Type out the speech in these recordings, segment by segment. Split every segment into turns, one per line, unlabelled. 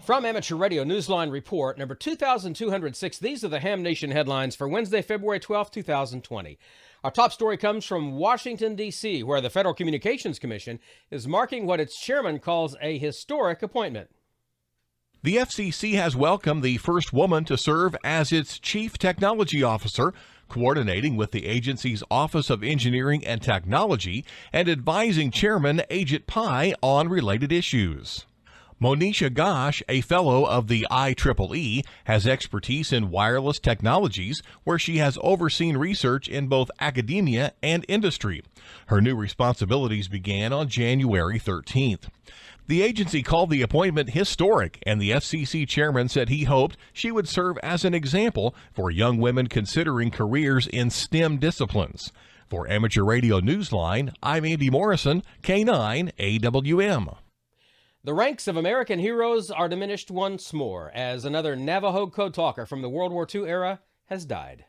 From Amateur Radio Newsline Report, number 2206, these are the Ham Nation headlines for Wednesday, February 12, 2020. Our top story comes from Washington, D.C., where the Federal Communications Commission is marking what its chairman calls a historic appointment.
The FCC has welcomed the first woman to serve as its chief technology officer, coordinating with the agency's Office of Engineering and Technology and advising Chairman Ajit Pai on related issues. Monisha Ghosh, a fellow of the IEEE, has expertise in wireless technologies, where she has overseen research in both academia and industry. Her new responsibilities began on January 13th. The agency called the appointment historic, and the FCC chairman said he hoped she would serve as an example for young women considering careers in STEM disciplines. For Amateur Radio Newsline, I'm Andy Morrison, K9 AWM.
The ranks of American heroes are diminished once more as another Navajo code talker from the World War II era has died.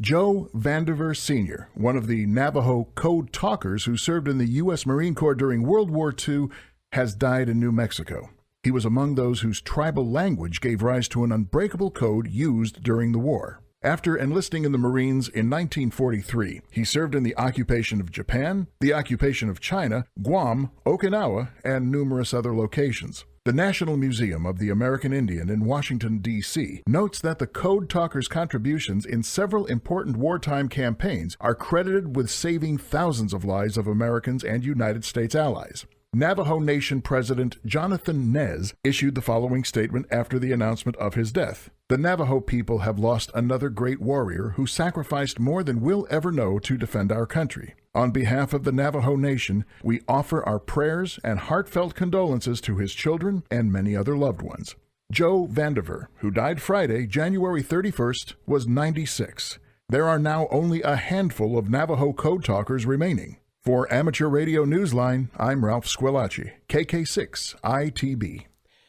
Joe Vandiver Senior, one of the Navajo code talkers who served in the U.S. Marine Corps during World War II, has died in New Mexico. He was among those whose tribal language gave rise to an unbreakable code used during the war. After enlisting in the Marines in 1943, he served in the occupation of Japan, the occupation of China, Guam, Okinawa, and numerous other locations. The National Museum of the American Indian in Washington, D.C. notes that the code talker's contributions in several important wartime campaigns are credited with saving thousands of lives of Americans and United States allies. Navajo Nation President Jonathan Nez issued the following statement after the announcement of his death. The Navajo people have lost another great warrior who sacrificed more than we'll ever know to defend our country. On behalf of the Navajo Nation, we offer our prayers and heartfelt condolences to his children and many other loved ones. Joe Vandiver, who died Friday, January 31st, was 96. There are now only a handful of Navajo code talkers remaining. For Amateur Radio Newsline, I'm Ralph Squillace, KK6ITB.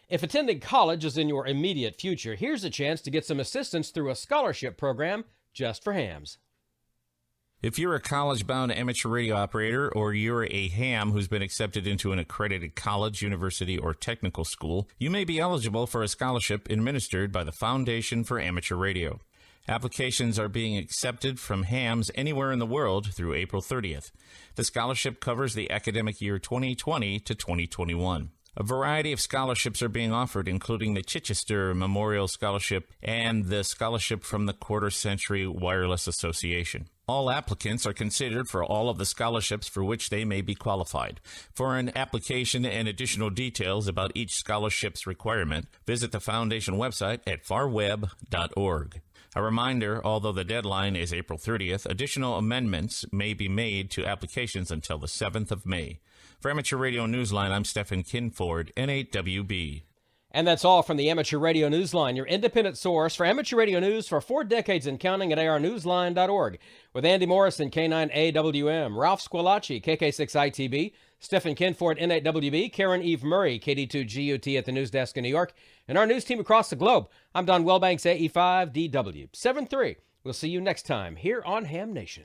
If attending college is in your immediate future, here's a chance to get some assistance through a scholarship program just for hams.
If you're a college-bound amateur radio operator, or you're a ham who's been accepted into an accredited college, university, or technical school, you may be eligible for a scholarship administered by the Foundation for Amateur Radio. Applications are being accepted from hams anywhere in the world through April 30th. The scholarship covers the academic year 2020 to 2021. A variety of scholarships are being offered, including the Chichester Memorial Scholarship and the Scholarship from the Quarter Century Wireless Association. All applicants are considered for all of the scholarships for which they may be qualified. For an application and additional details about each scholarship's requirement, visit the Foundation website at farweb.org. A reminder, although the deadline is April 30th, additional amendments may be made to applications until the 7th of May. For Amateur Radio Newsline, I'm Stephen Kinford, N8WB.
And that's all from the Amateur Radio Newsline, your independent source for amateur radio news for 4 decades and counting at arnewsline.org. With Andy Morrison, K9AWM, Ralph Squillace, KK6ITB, Stephen Kinford, N8WB, Karen Eve Murray, KD2GUT at the news desk in New York, and our news team across the globe. I'm Don Wellbanks, AE5DW. 7-3. We'll see you next time here on Ham Nation.